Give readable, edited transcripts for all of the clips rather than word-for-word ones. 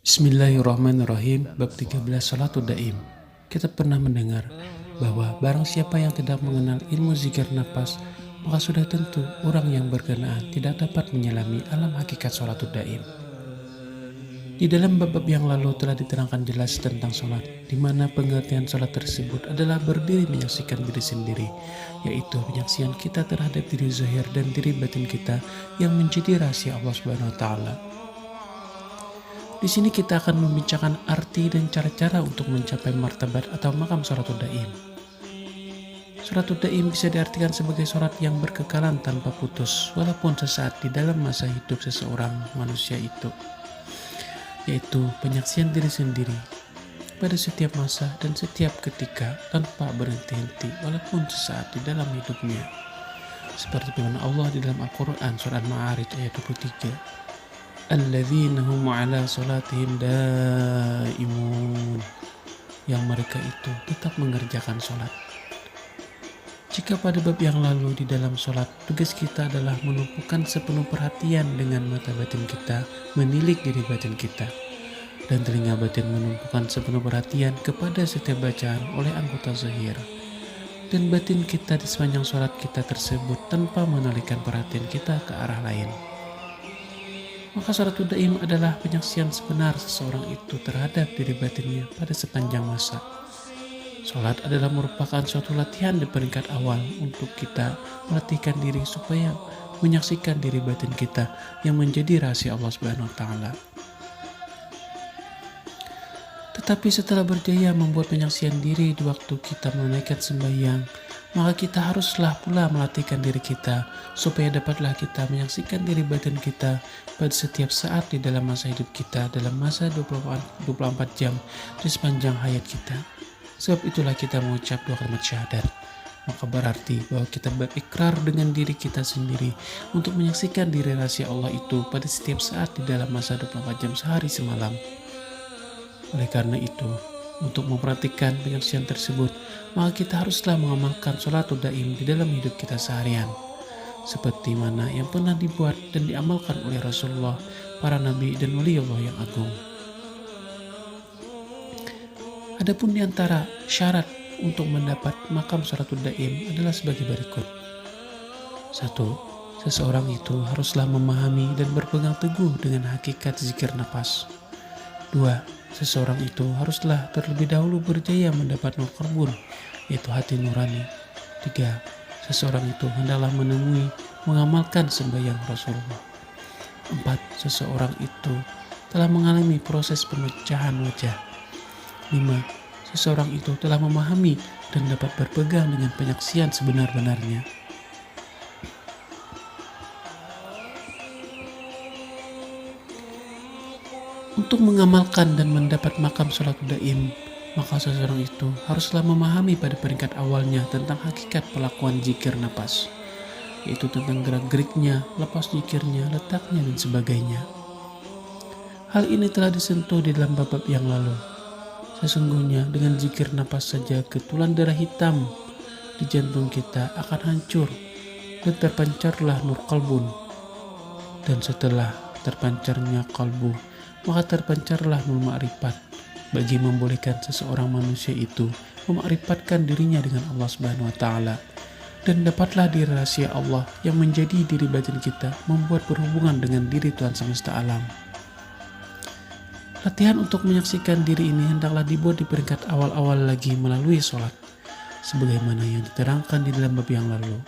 Bismillahirrahmanirrahim. Bab 13 Salatul Daim. Kita pernah mendengar bahwa barang siapa yang tidak mengenal ilmu zikir nafas, maka sudah tentu orang yang berkenaan tidak dapat menyelami alam hakikat Salatul Daim. Di dalam bab-bab yang lalu telah diterangkan jelas tentang sholat, di mana pengertian sholat tersebut adalah berdiri menyaksikan diri sendiri, yaitu penyaksian kita terhadap diri zahir dan diri batin kita yang menjadi rahasia Allah Subhanahu wa Ta'ala. Di sini kita akan membincangkan arti dan cara-cara untuk mencapai martabat atau makam sholatul daim. Sholatul daim bisa diartikan sebagai sholat yang berkekalan tanpa putus, walaupun sesaat di dalam masa hidup seseorang manusia itu, yaitu penyaksian diri sendiri pada setiap masa dan setiap ketika tanpa berhenti-henti, walaupun sesaat di dalam hidupnya. Seperti firman Allah di dalam Al-Quran surat Ma'arij ayat 23. Alladzina hum ala salatihim daimun, yang mereka itu tetap mengerjakan sholat. Jika pada bab yang lalu di dalam sholat, tugas kita adalah menumpukan sepenuh perhatian dengan mata batin kita, menilik diri batin kita, dan telinga batin menumpukan sepenuh perhatian kepada setiap bacaan oleh anggota zahir, dan batin kita di sepanjang sholat kita tersebut tanpa menalihkan perhatian kita ke arah lain. Maka sholatul daim adalah penyaksian sebenar seseorang itu terhadap diri batinnya pada sepanjang masa. Sholat adalah merupakan suatu latihan di peringkat awal untuk kita melatihkan diri supaya menyaksikan diri batin kita yang menjadi rahasia Allah Subhanahu wa Ta'ala. Tetapi setelah berjaya membuat penyaksian diri di waktu kita menunaikan sembahyang, maka kita haruslah pula melatihkan diri kita supaya dapatlah kita menyaksikan diri batin kita pada setiap saat di dalam masa hidup kita, dalam masa 24 jam di sepanjang hayat kita. Sebab itulah kita mengucap dua kalimat syahadat. Maka berarti bahwa kita berikrar dengan diri kita sendiri untuk menyaksikan diri rahasia Allah itu pada setiap saat di dalam masa 24 jam sehari semalam. Oleh karena itu, untuk memperhatikan penyaksian tersebut, maka kita haruslah mengamalkan sholatul daim di dalam hidup kita seharian, seperti mana yang pernah dibuat dan diamalkan oleh Rasulullah, para nabi dan wali Allah yang agung. Adapun di antara syarat untuk mendapat makam sholatul daim adalah sebagai berikut. 1. Seseorang itu haruslah memahami dan berpegang teguh dengan hakikat zikir nafas. 2. Seseorang itu haruslah terlebih dahulu berjaya mendapat nur qalbun, yaitu hati nurani. 3. Seseorang itu hendaklah menemui, mengamalkan sembahyang Rasulullah. 4. Seseorang itu telah mengalami proses pemecahan wajah. 5. Seseorang itu telah memahami dan dapat berpegang dengan penyaksian sebenar-benarnya. Untuk mengamalkan dan mendapat makam sholatul daim, maka seseorang itu haruslah memahami pada peringkat awalnya tentang hakikat pelakuan zikir nafas, yaitu tentang gerak-geriknya, lepas zikirnya, letaknya, dan sebagainya. Hal ini telah disentuh di dalam bab yang lalu. Sesungguhnya dengan zikir nafas saja ketulan darah hitam di jantung kita akan hancur dan terpancarlah nur qalbun. Dan setelah terpancarnya kalbu, maka terpancarlah nur ma'rifat bagi membolehkan seseorang manusia itu memakrifatkan dirinya dengan Allah Subhanahu wa Ta'ala, dan dapatlah diri rahasia Allah yang menjadi diri batin kita membuat berhubungan dengan diri Tuhan semesta alam. Latihan untuk menyaksikan diri ini hendaklah dibuat di peringkat awal-awal lagi melalui sholat, sebagaimana yang diterangkan di dalam bab yang lalu.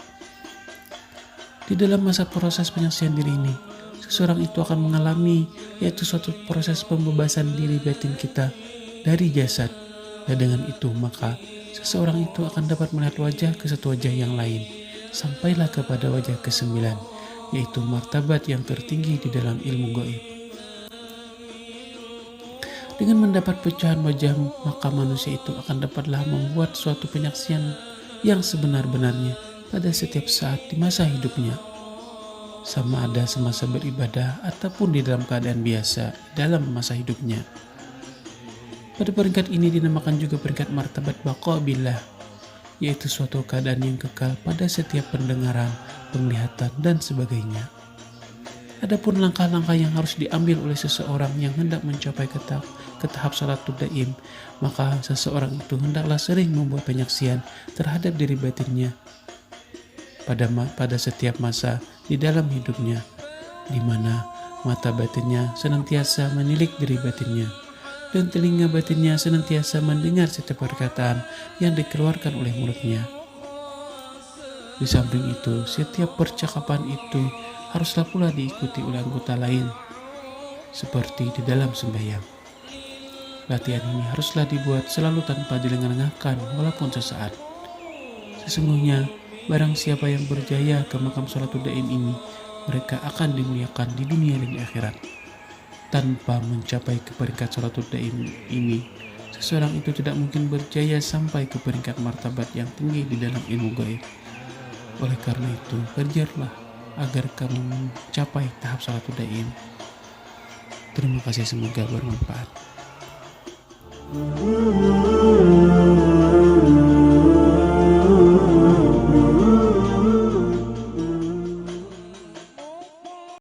Di dalam masa proses penyaksian diri ini, seseorang itu akan mengalami yaitu suatu proses pembebasan diri batin kita dari jasad, dan dengan itu maka seseorang itu akan dapat melihat wajah ke satu wajah yang lain, sampailah kepada wajah ke-9, yaitu martabat yang tertinggi di dalam ilmu gaib. Dengan mendapat pecahan wajah, maka manusia itu akan dapatlah membuat suatu penyaksian yang sebenar-benarnya pada setiap saat di masa hidupnya, sama ada semasa beribadah ataupun di dalam keadaan biasa dalam masa hidupnya. Pada peringkat ini dinamakan juga peringkat martabat baqa billah, yaitu suatu keadaan yang kekal pada setiap pendengaran, penglihatan, dan sebagainya. Adapun langkah-langkah yang harus diambil oleh seseorang yang hendak mencapai ke tahap salatul daim, maka seseorang itu hendaklah sering membuat penyaksian terhadap diri batinnya pada setiap masa di dalam hidupnya, di mana mata batinnya senantiasa menilik diri batinnya, dan telinga batinnya senantiasa mendengar setiap perkataan yang dikeluarkan oleh mulutnya. Di samping itu, setiap percakapan itu haruslah pula diikuti oleh anggota lain, seperti di dalam sembahyang. Latihan ini haruslah dibuat selalu tanpa dilengah-lengahkan walaupun sesaat. Sesungguhnya, barang siapa yang berjaya ke makam salatul daim ini, mereka akan dimuliakan di dunia dan di akhirat. Tanpa mencapai ke peringkat salatul daim ini, seseorang itu tidak mungkin berjaya sampai ke peringkat martabat yang tinggi di dalam ilmu gaib. Oleh karena itu, kerjalah agar kamu mencapai tahap salatul daim. Terima kasih, semoga bermanfaat.